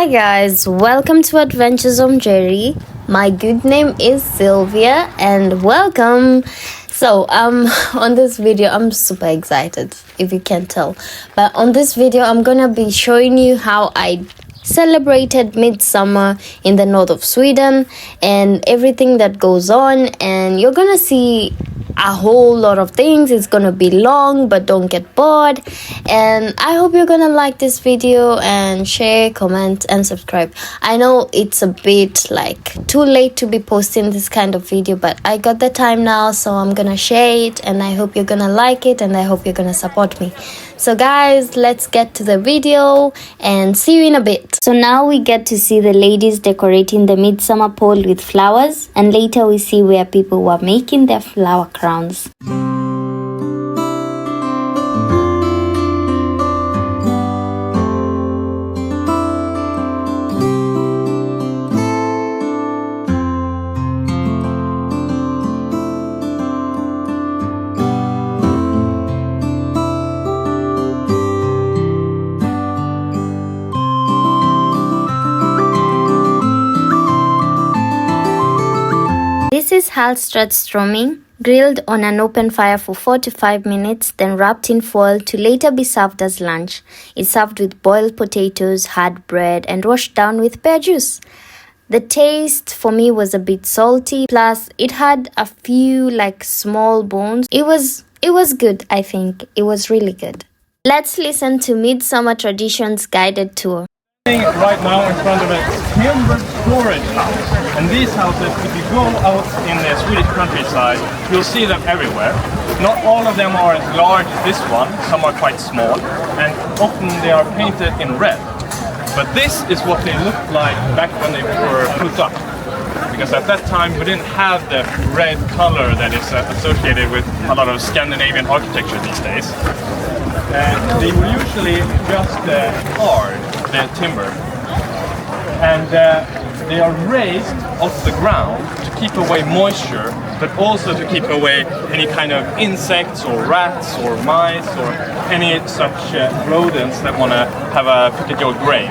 Hi guys, welcome to Adventures of Jerry. My good name is Sylvia and welcome. So on this video I'm super excited if you can tell. But on this video I'm gonna be showing you how I celebrated Midsummer in the north of Sweden and everything that goes on, and you're gonna see a whole lot of things. It's gonna be long, but don't get bored, and I hope you're gonna like this video and share, comment and subscribe. I know it's a bit like too late to be posting this kind of video, but I got the time now, so I'm gonna share it, and I hope you're gonna like it, and I hope you're gonna support me. So guys, let's get to the video and see you in a bit. So now we get to see the ladies decorating the midsummer pole with flowers, and later we see where people were making their flower crowns. This is Halströmming, grilled on an open fire for 4 to 5 minutes, then wrapped in foil to later be served as lunch. It's served with boiled potatoes, hard bread, and washed down with pear juice. The taste for me was a bit salty, plus it had a few like small bones. It was good, I think. It was really good. Let's listen to Midsummer Traditions guided tour. Right now in front of a timber storage house, and these houses, if you go out in the Swedish countryside, you'll see them everywhere. Not all of them are as large as this one, some are quite small, and often they are painted in red. But this is what they looked like back when they were put up, because at that time we didn't have the red color that is associated with a lot of Scandinavian architecture these days. They were usually just hard, the timber, and they are raised off the ground to keep away moisture, but also to keep away any kind of insects or rats or mice or any such rodents that want to have a particular grain.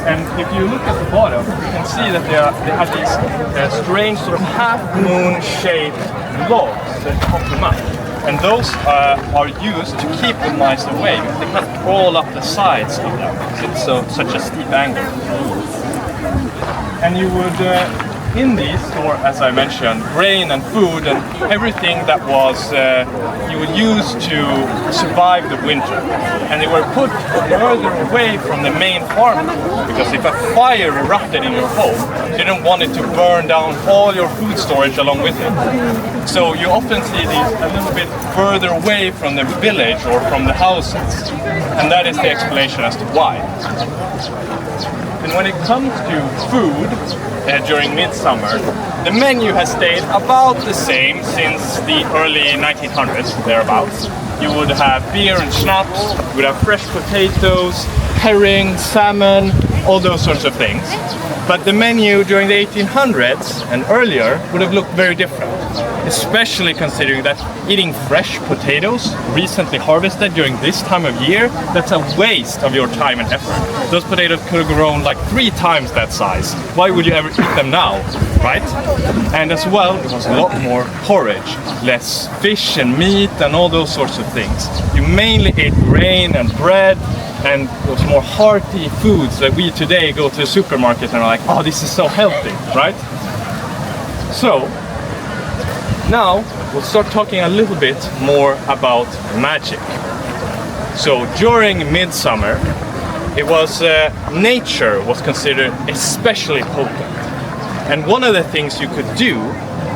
And if you look at the bottom, you can see that they have these strange sort of half-moon shaped logs that pop them up. And those are used to keep the mice away, because they can't crawl up the sides of them, because it's such a steep angle. And you would, in these store, as I mentioned, grain and food and everything that was you would use to survive the winter. And they were put further away from the main farm, because if a fire erupted in your home, you didn't want it to burn down all your food storage along with it. So you often see these a little bit further away from the village or from the houses. And that is the explanation as to why. And when it comes to food during Midsummer, the menu has stayed about the same since the early 1900s, thereabouts. You would have beer and schnapps, you would have fresh potatoes, herring, salmon, all those sorts of things. But the menu during the 1800s and earlier would have looked very different, especially considering that eating fresh potatoes recently harvested during this time of year, that's a waste of your time and effort. Those potatoes could have grown like 3 times that size. Why would you ever eat them now, right? And as well, it was a lot more porridge, less fish and meat and all those sorts of things. You mainly ate grain and bread, and those more hearty foods that we today go to the supermarket and are like, oh, this is so healthy, right? So now we'll start talking a little bit more about magic. So during Midsummer, it was nature was considered especially potent, and one of the things you could do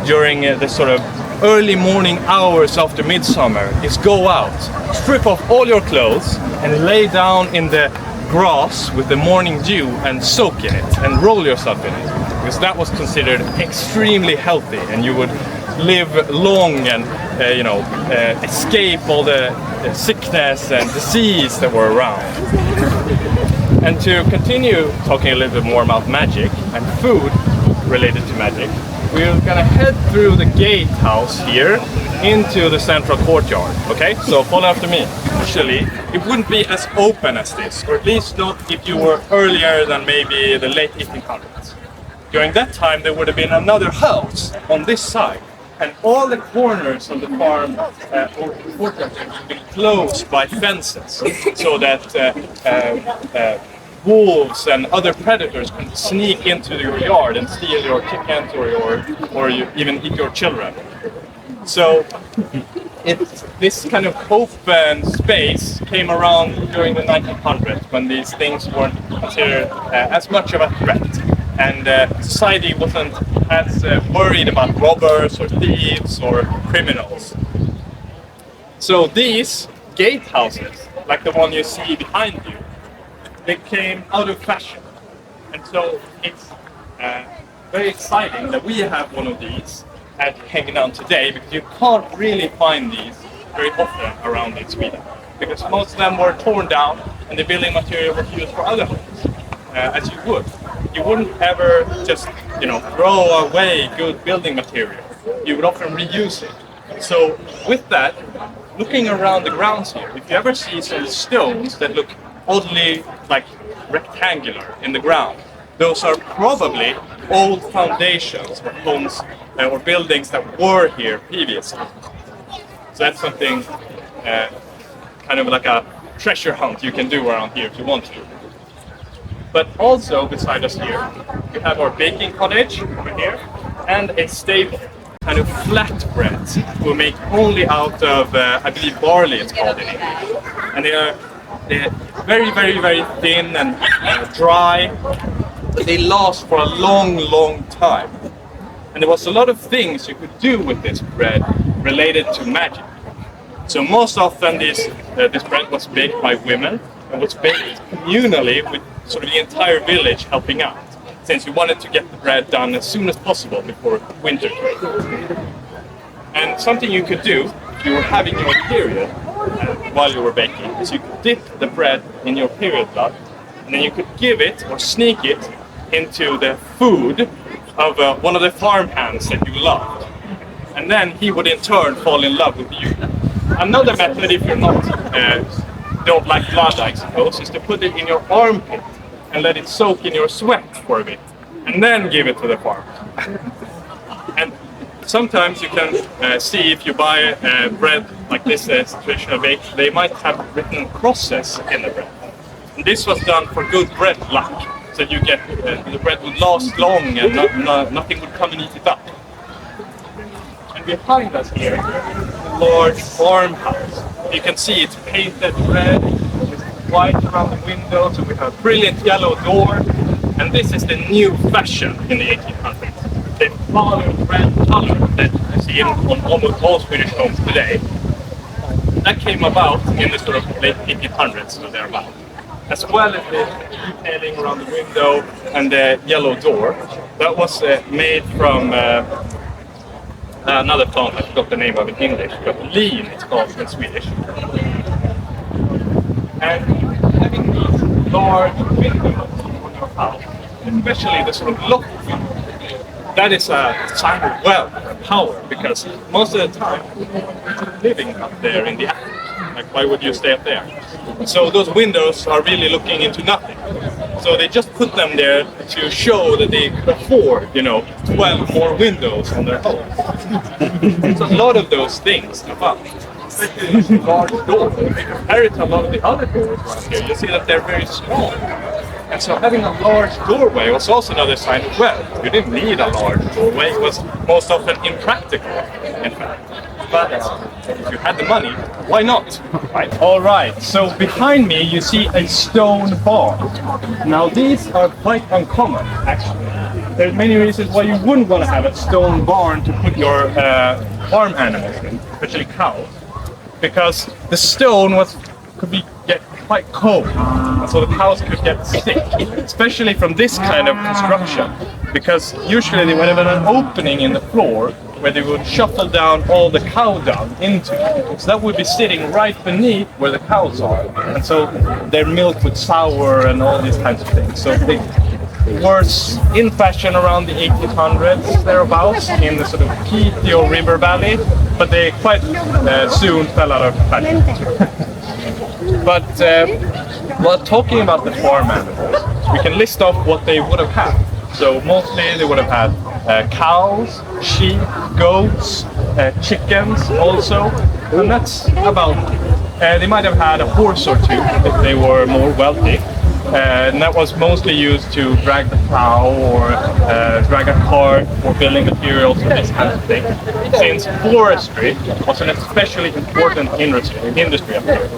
during the sort of early morning hours after Midsummer is go out, strip off all your clothes and lay down in the grass with the morning dew and soak in it and roll yourself in it, because that was considered extremely healthy, and you would live long and escape all the sickness and disease that were around. And to continue talking a little bit more about magic and food related to magic, we're gonna head through the gatehouse here into the central courtyard. Okay, so follow after me. Actually, it wouldn't be as open as this, or at least not if you were earlier than maybe the late 1800s. During that time, there would have been another house on this side, and all the corners of the farm or courtyard would be closed by fences, so that wolves and other predators can sneak into your yard and steal your chickens or you even eat your children. So this kind of open space came around during the 1900s when these things weren't considered as much of a threat, and society wasn't as worried about robbers or thieves or criminals. So these gatehouses, like the one you see behind you, they came out of fashion, and so it's very exciting that we have one of these at Hägnan today, because you can't really find these very often around in Sweden, because most of them were torn down and the building material was used for other homes, as you would. You wouldn't ever just, throw away good building material. You would often reuse it. So with that, looking around the grounds here, if you ever see some stones that look oddly like rectangular in the ground, those are probably old foundations for homes or buildings that were here previously. So that's something kind of like a treasure hunt you can do around here if you want to. But also beside us here, we have our baking cottage over here and a stable, kind of flatbreads we make only out of, I believe, barley it's called in English. And they're very, very, very thin and dry. They last for a long, long time. And there was a lot of things you could do with this bread related to magic. So most often this bread was baked by women and was baked communally with sort of the entire village helping out, since you wanted to get the bread done as soon as possible before winter came. And something you could do if you were having your period while you were baking is you could dip the bread in your period blood, and then you could give it or sneak it into the food of one of the farm hands that you loved. And then he would in turn fall in love with you. Another method, if you're not don't like blood, I suppose, is to put it in your armpit and let it soak in your sweat for a bit, and then give it to the farmer. And sometimes you can see if you buy bread like this traditional bake, they might have written crosses in the bread. And this was done for good bread luck, so you get the bread would last long and nothing would come and eat it up. And behind us here is a large farmhouse. You can see it's painted red, with white around the windows, and we have a brilliant yellow door. And this is the new fashion in the 1800s. The olive red color that you see on almost all Swedish homes today. That came about in the sort of late 1800s or thereabout. As well as the detailing around the window and the yellow door. That was made from another plant, I forgot the name of it in English, but lean it's called in Swedish. And having these large windows on your house, especially the sort of locked window, that is a sign of wealth and power, because most of the time you're living up there in the attic. Like, why would you stay up there? So those windows are really looking into nothing. So they just put them there to show that they could afford, 12 more windows on their home. There's a lot of those things about. Especially this large door. If you compare it to a lot of the other doors around here, you see that they're very small. And so having a large doorway was also another sign of wealth. You didn't need a large doorway. It was most often impractical, in fact. But if you had the money, why not? Right. All right, so behind me you see a stone barn. Now these are quite uncommon, actually. There's many reasons why you wouldn't want to have a stone barn to put your farm animals in, especially cows, because the stone could get quite cold, and so the cows could get sick, especially from this kind of construction, because usually they would have an opening in the floor where they would shuffle down all the cow dung into. So that would be sitting right beneath where the cows are. And so their milk would sour and all these kinds of things. So was in fashion around the 1800s, thereabouts, in the sort of Piteå River Valley, but they quite soon fell out of fashion. But while talking about the farm animals, we can list off what they would have had. So mostly they would have had cows, sheep, goats, chickens also, and that's about, they might have had a horse or two if they were more wealthy. And that was mostly used to drag the plow or drag a cart for building materials and this kind of thing. Since forestry was an especially important industry up here,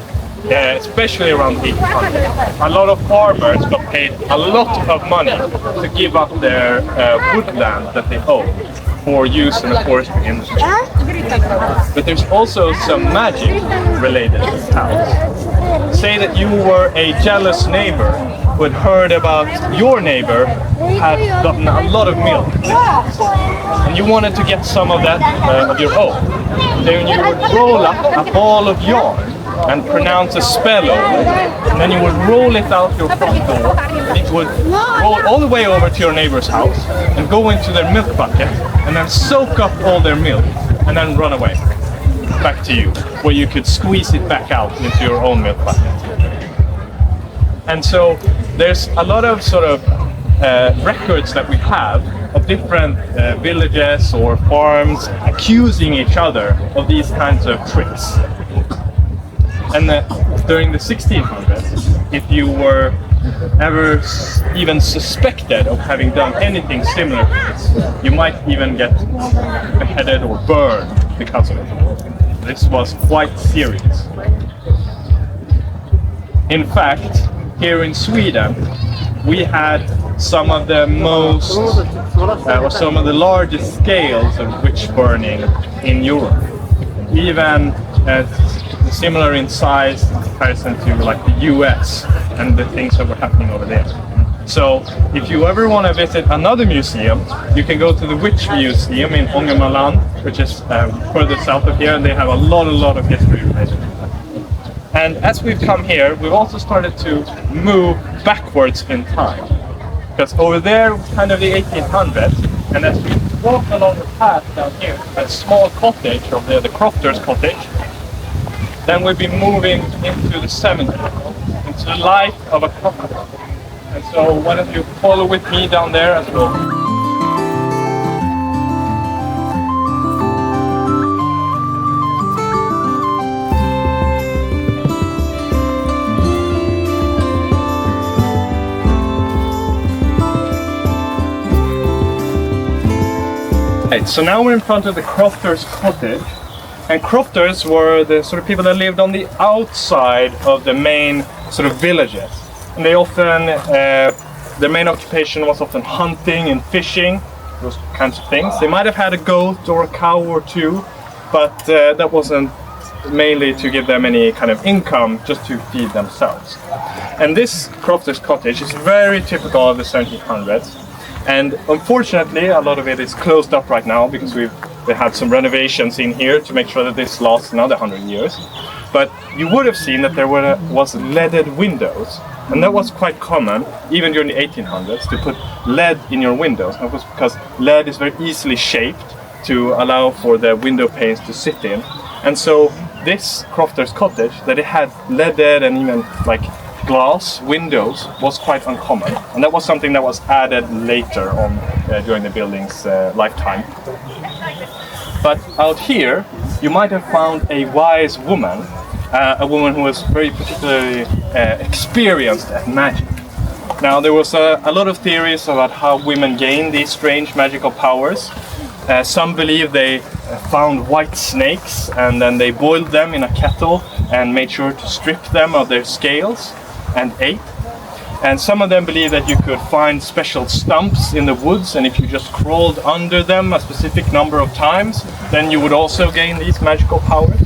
especially around 1800. A lot of farmers got paid a lot of money to give up their woodland that they owned for use in the forestry industry. But there's also some magic related to this house. Say that you were a jealous neighbor who had heard about your neighbor had gotten a lot of milk, and you wanted to get some of that of your own. Then you would roll up a ball of yarn and pronounce a spell over it, and then you would roll it out your front door, and it would roll all the way over to your neighbor's house and go into their milk bucket and then soak up all their milk and then run away back to you, where you could squeeze it back out into your own milk bucket. And so there's a lot of sort of records that we have of different villages or farms accusing each other of these kinds of tricks. And during the 1600s, if you were ever even suspected of having done anything similar to this, you might even get beheaded or burned because of it. This was quite serious. In fact, here in Sweden, we had some of the most, or some of the largest scales of witch burning in Europe. Even similar in size in comparison to like the US and the things that were happening over there. So if you ever want to visit another museum, you can go to the Witch Museum in Ångermanland, which is further south of here, and they have a lot of history related to that. And as we've come here, we've also started to move backwards in time. Because over there, kind of the 1800s, and as we walk along the path down here, that small cottage over there, the crofter's cottage, then we'll be moving into the 70s, into the life of a crofter. And so why don't you follow with me down there as well. Right, so now we're in front of the crofter's cottage. And crofters were the sort of people that lived on the outside of the main sort of villages. And they often, their main occupation was often hunting and fishing, those kinds of things. They might have had a goat or a cow or two, but that wasn't mainly to give them any kind of income, just to feed themselves. And this crofter's cottage is very typical of the 1700s. And unfortunately, a lot of it is closed up right now because they had some renovations in here to make sure that this lasts another 100 years. But you would have seen that there was leaded windows. And that was quite common, even during the 1800s, to put lead in your windows. That was because lead is very easily shaped to allow for the window panes to sit in. And so this crofter's cottage, that it had leaded and even like glass windows, was quite uncommon. And that was something that was added later on during the building's lifetime. But out here, you might have found a wise woman, a woman who was very particularly experienced at magic. Now, there was a lot of theories about how women gained these strange magical powers. Some believe they found white snakes and then they boiled them in a kettle and made sure to strip them of their scales and ate. And some of them believe that you could find special stumps in the woods, and if you just crawled under them a specific number of times, then you would also gain these magical powers.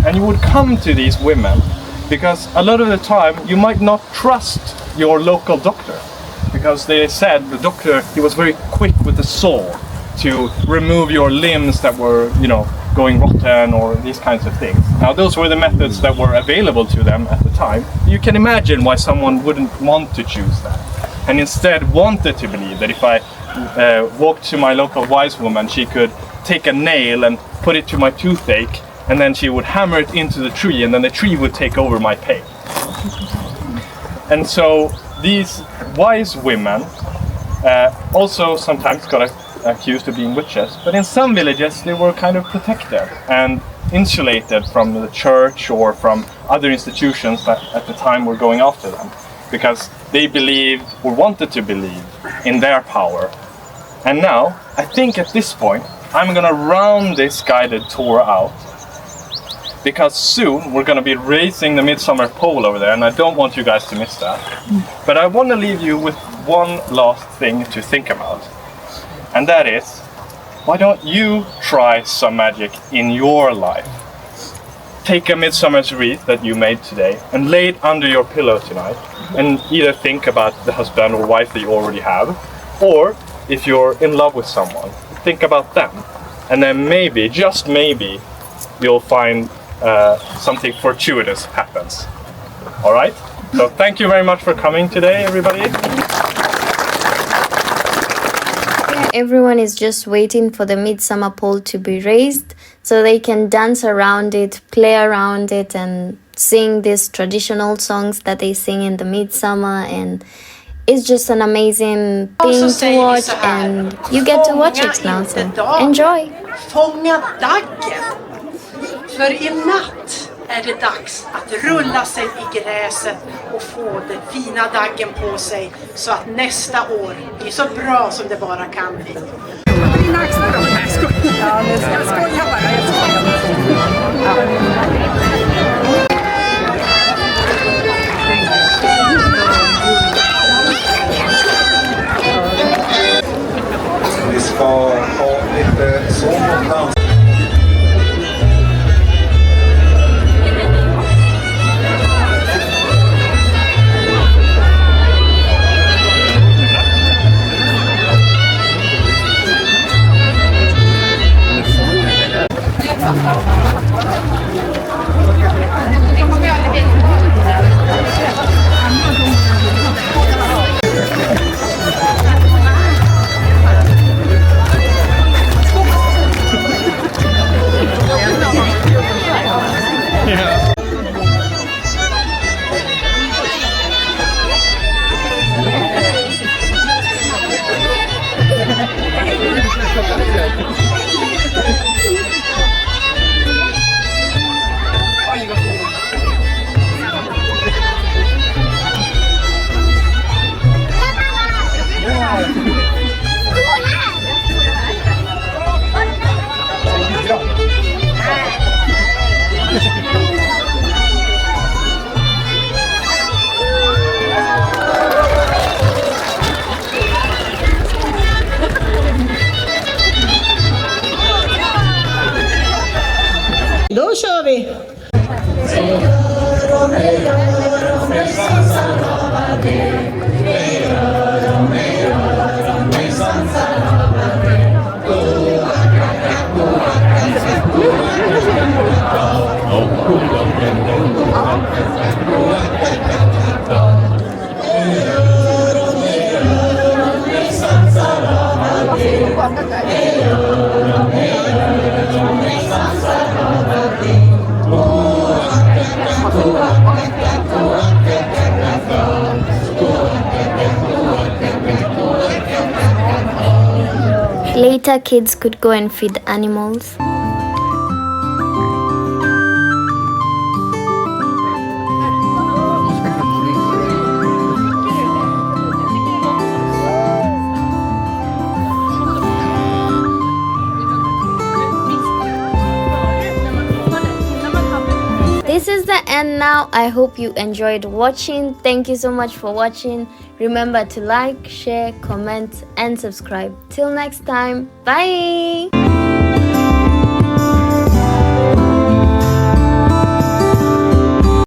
And you would come to these women because a lot of the time you might not trust your local doctor, because they said the doctor, he was very quick with the saw to remove your limbs that were, going rotten or these kinds of things. Now, those were the methods that were available to them at the time. You can imagine why someone wouldn't want to choose that. and instead wanted to believe that if I walked to my local wise woman, she could take a nail and put it to my toothache, and then she would hammer it into the tree, and then the tree would take over my pain. And so these wise women also sometimes got accused of being witches, but in some villages they were kind of protected and insulated from the church or from other institutions that at the time were going after them, because they believed or wanted to believe in their power. And now, I think at this point, I'm gonna round this guided tour out, because soon we're gonna be raising the Midsummer pole over there, and I don't want you guys to miss that. But I want to leave you with one last thing to think about, and that is, why don't you try some magic in your life? Take a midsummer's wreath that you made today and lay it under your pillow tonight, and either think about the husband or wife that you already have, or if you're in love with someone, think about them, and then maybe, just maybe, you'll find something fortuitous happens. All right? So thank you very much for coming today, everybody. Everyone is just waiting for the midsummer pole to be raised so they can dance around it, play around it, and sing these traditional songs that they sing in the midsummer. And it's just an amazing thing to watch, and you get to watch it now, so enjoy! Fånga daggen! För i natt är det dags att rulla sig i gräset och få den fina daggen på sig, så att nästa år blir så bra som det bara kan bli. Vi ska ha lite sång och dans. Då kör vi! Later, kids could go and feed animals. This is the end now. I hope you enjoyed watching. Thank you so much for watching. Remember to like, share, comment, and subscribe. Till next time, bye!